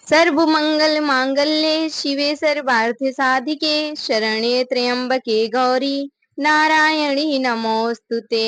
सर्व मंगल मांगल्ये शिवे सर्वार्थ साधिके शरण्ये त्र्यंबके गौरी नारायणी नमोस्तुते।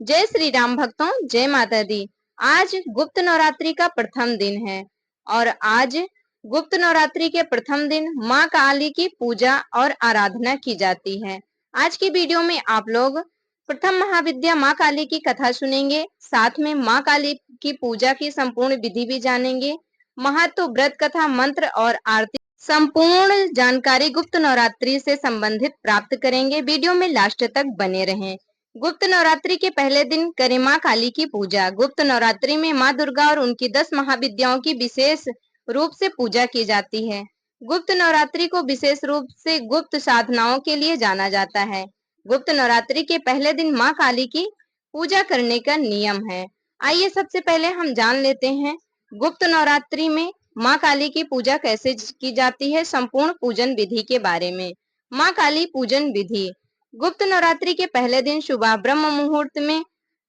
जय श्री राम भक्तों, जय माता दी। आज गुप्त नवरात्रि का प्रथम दिन है और आज गुप्त नवरात्रि के प्रथम दिन माँ काली की पूजा और आराधना की जाती है। आज की वीडियो में आप लोग प्रथम महाविद्या माँ काली की कथा सुनेंगे, साथ में माँ काली की पूजा की संपूर्ण विधि भी जानेंगे। महत्व, व्रत कथा, मंत्र और आरती संपूर्ण जानकारी गुप्त नवरात्रि से संबंधित प्राप्त करेंगे। वीडियो में लास्ट तक बने रहें। गुप्त नवरात्रि के पहले दिन करें माँ काली की पूजा। गुप्त नवरात्रि में माँ दुर्गा और उनकी 10 महाविद्याओं की विशेष रूप से पूजा की जाती है। गुप्त नवरात्रि को विशेष रूप से गुप्त साधनाओं के लिए जाना जाता है। गुप्त नवरात्रि के पहले दिन माँ काली की पूजा करने का नियम है। आइए सबसे पहले हम जान लेते हैं गुप्त नवरात्रि में माँ काली की पूजा कैसे की जाती है, संपूर्ण पूजन विधि के बारे में। माँ काली पूजन विधि। गुप्त नवरात्रि के पहले दिन सुबह ब्रह्म मुहूर्त में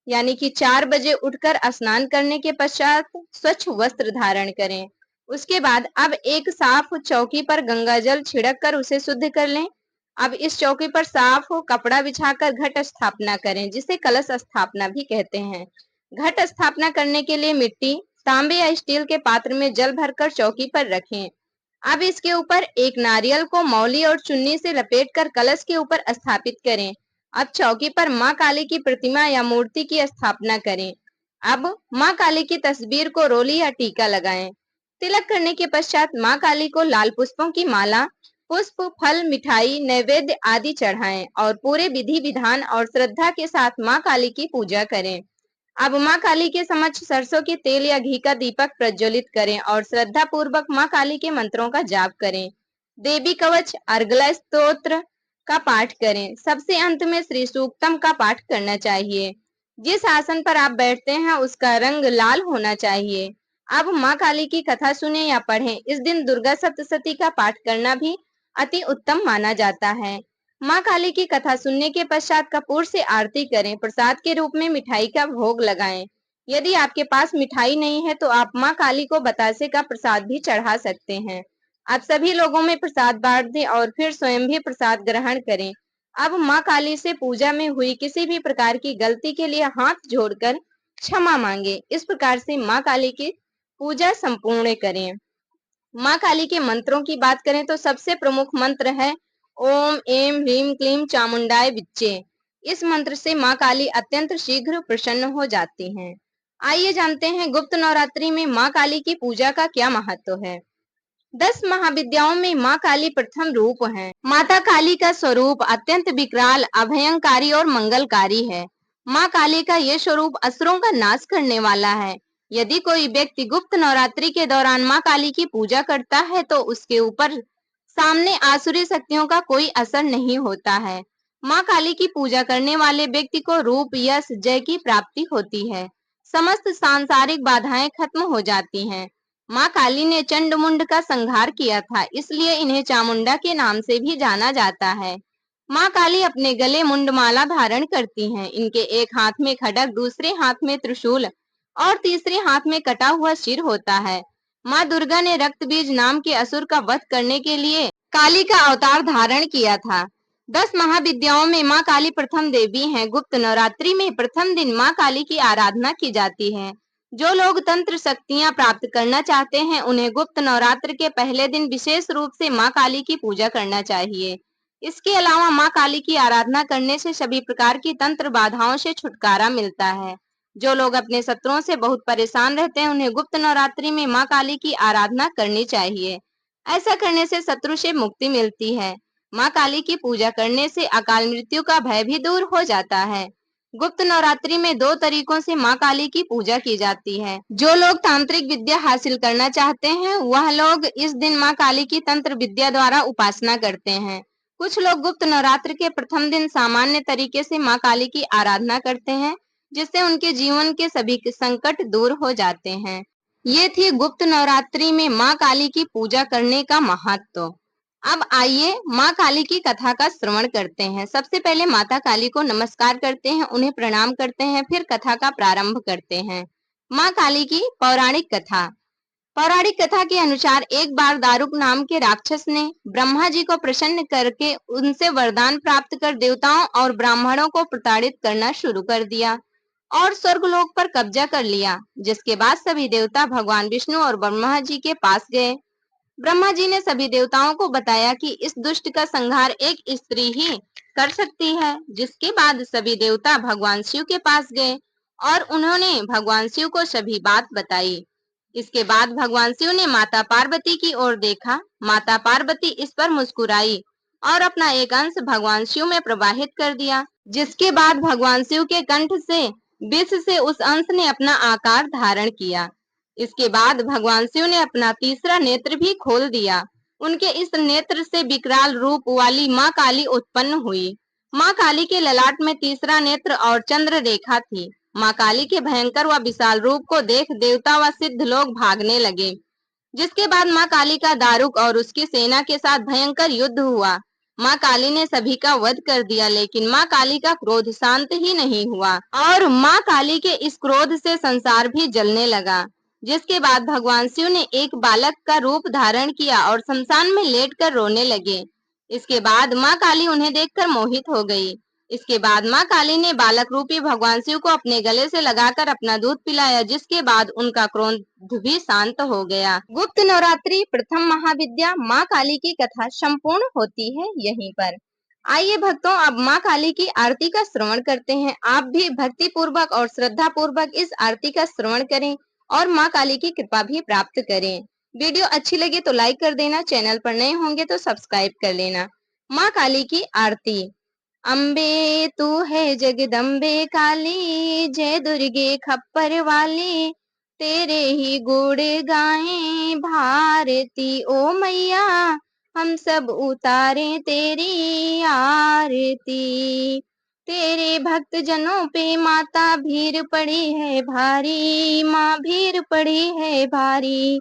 यानी कि 4 बजे उठकर स्नान करने के पश्चात स्वच्छ वस्त्र धारण करें। उसके बाद अब एक साफ चौकी पर गंगा जल छिड़क कर उसे शुद्ध कर लें। अब इस चौकी पर साफ कपड़ा बिछाकर घट स्थापना करें, जिसे कलश स्थापना भी कहते हैं। घट स्थापना करने के लिए मिट्टी, तांबे या स्टील के पात्र में जल भरकर चौकी पर रखें। अब इसके ऊपर एक नारियल को मौली और चुन्नी से लपेटकर कलश के ऊपर स्थापित करें। अब चौकी पर माँ काली की प्रतिमा या मूर्ति की स्थापना करें। अब माँ काली की तस्वीर को रोली या टीका लगाएं। तिलक करने के पश्चात माँ काली को लाल पुष्पों की माला, पुष्प, फल, मिठाई, नैवेद्य आदि चढ़ाएं और पूरे विधि विधान और श्रद्धा के साथ माँ काली की पूजा करें। अब माँ काली के समक्ष सरसों के तेल या घी का दीपक प्रज्वलित करें और श्रद्धा पूर्वक माँ काली के मंत्रों का जाप करें। देवी कवच, अर्गला स्तोत्र का पाठ करें। सबसे अंत में श्री सूक्तम का पाठ करना चाहिए। जिस आसन पर आप बैठते हैं उसका रंग लाल होना चाहिए। अब माँ काली की कथा सुने या पढ़ें। इस दिन दुर्गा सप्तशती का पाठ करना भी अति उत्तम माना जाता है। माँ काली की कथा सुनने के पश्चात कपूर से आरती करें। प्रसाद के रूप में मिठाई का भोग लगाएं। यदि आपके पास मिठाई नहीं है तो आप माँ काली को बतासे का प्रसाद भी चढ़ा सकते हैं। आप सभी लोगों में प्रसाद बांट दें और फिर स्वयं भी प्रसाद ग्रहण करें। अब माँ काली से पूजा में हुई किसी भी प्रकार की गलती के लिए हाथ जोड़कर क्षमा मांगे। इस प्रकार से माँ काली की पूजा संपूर्ण करें। माँ काली के मंत्रों की बात करें तो सबसे प्रमुख मंत्र है ओम एम ह्रीम क्लीम चामुंडाय विच्चे। इस मंत्र से माँ काली अत्यंत शीघ्र प्रसन्न हो जाती हैं। आइए जानते हैं गुप्त नवरात्रि में माँ काली की पूजा का क्या महत्व है। 10 महाविद्याओं में माँ काली प्रथम रूप है। माता काली का स्वरूप अत्यंत विकराल, अभयंकारी और मंगलकारी है। माँ काली का यह स्वरूप असुरों का नाश करने वाला है। यदि कोई व्यक्ति गुप्त नवरात्रि के दौरान माँ काली की पूजा करता है तो उसके ऊपर सामने आसुरी शक्तियों का कोई असर नहीं होता है। माँ काली की पूजा करने वाले व्यक्ति को रूप, यश, जय की प्राप्ति होती है। समस्त सांसारिक बाधाएं खत्म हो जाती हैं। माँ काली ने चंड मुंड का संहार किया था, इसलिए इन्हें चामुंडा के नाम से भी जाना जाता है। माँ काली अपने गले मुंडमाला धारण करती हैं। इनके एक हाथ में खड्ग, दूसरे हाथ में त्रिशूल और तीसरे हाथ में कटा हुआ सिर होता है। माँ दुर्गा ने रक्त बीज नाम के असुर का वध करने के लिए काली का अवतार धारण किया था। 10 महाविद्याओं में माँ काली प्रथम देवी हैं। गुप्त नवरात्रि में प्रथम दिन माँ काली की आराधना की जाती है। जो लोग तंत्र शक्तियां प्राप्त करना चाहते हैं उन्हें गुप्त नवरात्र के पहले दिन विशेष रूप से माँ काली की पूजा करना चाहिए। इसके अलावा माँ काली की आराधना करने से सभी प्रकार की तंत्र बाधाओं से छुटकारा मिलता है। जो लोग अपने शत्रुओं से बहुत परेशान रहते हैं उन्हें गुप्त नवरात्रि में माँ काली की आराधना करनी चाहिए। ऐसा करने से शत्रु से मुक्ति मिलती है। माँ काली की पूजा करने से अकाल मृत्यु का भय भी दूर हो जाता है। गुप्त नवरात्रि में 2 तरीकों से माँ काली की पूजा की जाती है। जो लोग तांत्रिक विद्या हासिल करना चाहते हैं वह लोग इस दिन माँ काली की तंत्र विद्या द्वारा उपासना करते हैं। कुछ लोग गुप्त नवरात्र के प्रथम दिन सामान्य तरीके से माँ काली की आराधना करते हैं, जिससे उनके जीवन के सभी संकट दूर हो जाते हैं। ये थी गुप्त नवरात्रि में माँ काली की पूजा करने का महत्व। अब आइए माँ काली की कथा का श्रवण करते हैं। सबसे पहले माता काली को नमस्कार करते हैं, उन्हें प्रणाम करते हैं, फिर कथा का प्रारंभ करते हैं। माँ काली की पौराणिक कथा। पौराणिक कथा के अनुसार एक बार दारुक नाम के राक्षस ने ब्रह्मा जी को प्रसन्न करके उनसे वरदान प्राप्त कर देवताओं और ब्राह्मणों को प्रताड़ित करना शुरू कर दिया और स्वर्गलोक पर कब्जा कर लिया। जिसके बाद सभी देवता भगवान विष्णु और ब्रह्मा जी के पास गए। ब्रह्मा जी ने सभी देवताओं को बताया कि इस दुष्ट का संहार एक स्त्री ही कर सकती है। जिसके बाद सभी देवता भगवान शिव के पास गए और उन्होंने भगवान शिव को सभी बात बताई। इसके बाद भगवान शिव ने माता पार्वती की ओर देखा। माता पार्वती इस पर मुस्कुराई और अपना एक अंश भगवान शिव में प्रवाहित कर दिया। जिसके बाद भगवान शिव के कंठ से विष से उस अंश ने अपना आकार धारण किया। इसके बाद भगवान शिव ने अपना तीसरा नेत्र भी खोल दिया। उनके इस नेत्र से विकराल रूप वाली माँ काली उत्पन्न हुई। माँ काली के ललाट में तीसरा नेत्र और चंद्र रेखा थी। माँ काली के भयंकर व विशाल रूप को देख देवता व सिद्ध लोग भागने लगे। जिसके बाद माँ काली का दारुक और उसकी सेना के साथ भयंकर युद्ध हुआ। माँ काली ने सभी का वध कर दिया, लेकिन माँ काली का क्रोध शांत ही नहीं हुआ और माँ काली के इस क्रोध से संसार भी जलने लगा। जिसके बाद भगवान शिव ने एक बालक का रूप धारण किया और शमशान में लेटकर रोने लगे। इसके बाद माँ काली उन्हें देखकर मोहित हो गई। इसके बाद माँ काली ने बालक रूपी भगवान शिव को अपने गले से लगाकर अपना दूध पिलाया। जिसके बाद उनका क्रोध भी शांत हो गया। गुप्त नवरात्रि प्रथम महाविद्या माँ काली की कथा संपूर्ण होती है यहीं पर। आइए भक्तों, अब माँ काली की आरती का श्रवण करते हैं। आप भी भक्ति पूर्वक और श्रद्धा पूर्वक इस आरती का श्रवण करें और माँ काली की कृपा भी प्राप्त करें। वीडियो अच्छी लगे तो लाइक कर देना, चैनल पर नए होंगे तो सब्सक्राइब कर लेना। माँ काली की आरती। अम्बे तू है जगदम्बे काली, जय दुर्गे खप्पर वाली, तेरे ही गुण गाएं भारती ओ मैया, हम सब उतारे तेरी आरती। तेरे भक्त जनों पे माता भीड़ पड़ी है भारी, माँ भीड़ पड़ी है भारी।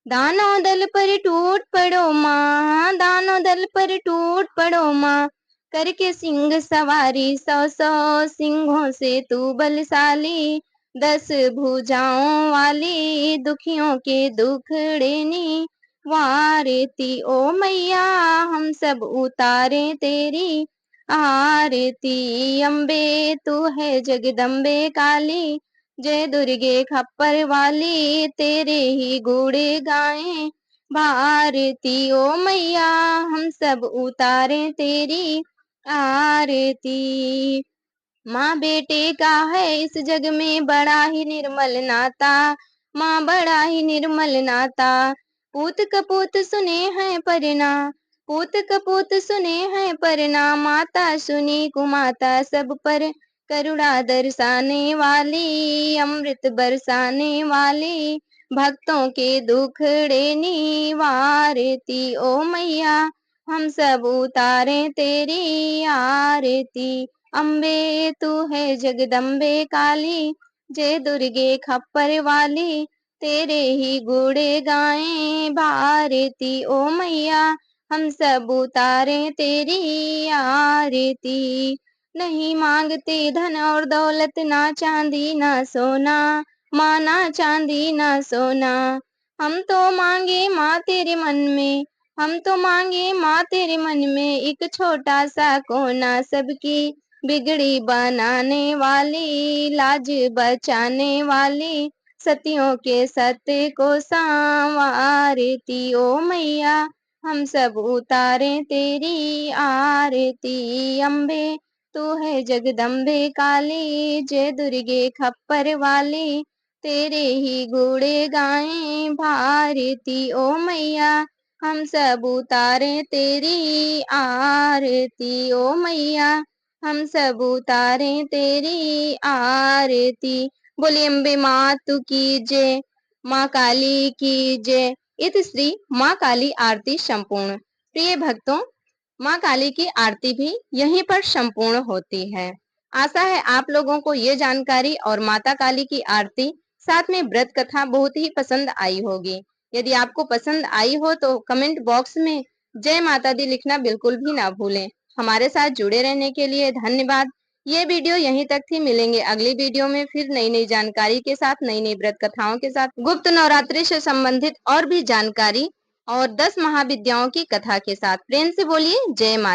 दानों दल पर टूट पड़ो माँ, दानों दल पर टूट पड़ो माँ, करके सिंह सवारी 100 सिंहों से तू बलशाली। 10 भुजाओं वाली, दुखियों के दुखड़े वारती ओ मैया, हम सब उतारे तेरी आरती। अम्बे तू है जगदम्बे काली, जय दुर्गे खप्पर वाली, तेरे ही गुण गाएं भारती ओ मैया, हम सब उतारे तेरी आरती। माँ बेटे का है इस जग में बड़ा ही निर्मल नाता, माँ बड़ा ही निर्मल नाता। पूत कपूत सुने हैं परना, पूत कपूत सुने हैं परना, माता सुनी कुमाता सब पर करुणा दर्शाने वाली, अमृत बरसाने वाली, भक्तों के दुखड़े निवारती ओ मैया, हम सब उतारे तेरी आरती। अम्बे तू है जगदम्बे काली, जय दुर्गे खप्पर वाली, तेरे ही गुण गाएं भारती ओ मैया, हम सब उतारे तेरी आरती। नहीं मांगते धन और दौलत, ना चांदी ना सोना, माँ ना चांदी ना सोना, हम तो मांगे माँ तेरे मन में, हम तो मांगे माँ तेरे मन में एक छोटा सा कोना, सबकी बिगड़ी बनाने वाली, लाज बचाने वाली, सतियों के सत्य को संवारती ओ मैया, हम सब उतारे तेरी आरती। अम्बे तू है जगदम्बे काली, जय दुर्गे खप्पर वाली, तेरे ही गुण गाएं भारती ओ मैया, हम सब उतारे तेरी आरती ओ मैया, हम सब उतारे तेरी आरती। बोली अम्बे मातु की जय, माँ काली की जय। इत श्री माँ काली आरती संपूर्ण। प्रिय भक्तों, माँ काली की आरती भी यहीं पर संपूर्ण होती है। आशा है आप लोगों को ये जानकारी और माता काली की आरती साथ में व्रत कथा बहुत ही पसंद आई होगी। यदि आपको पसंद आई हो तो कमेंट बॉक्स में जय माता दी लिखना बिल्कुल भी ना भूलें। हमारे साथ जुड़े रहने के लिए धन्यवाद। ये वीडियो यहीं तक थी। मिलेंगे अगली वीडियो में फिर नई नई जानकारी के साथ, नई नई व्रत कथाओं के साथ, गुप्त नवरात्रि से संबंधित और भी जानकारी और 10 महाविद्याओं की कथा के साथ। प्रेम से बोलिए जय माता।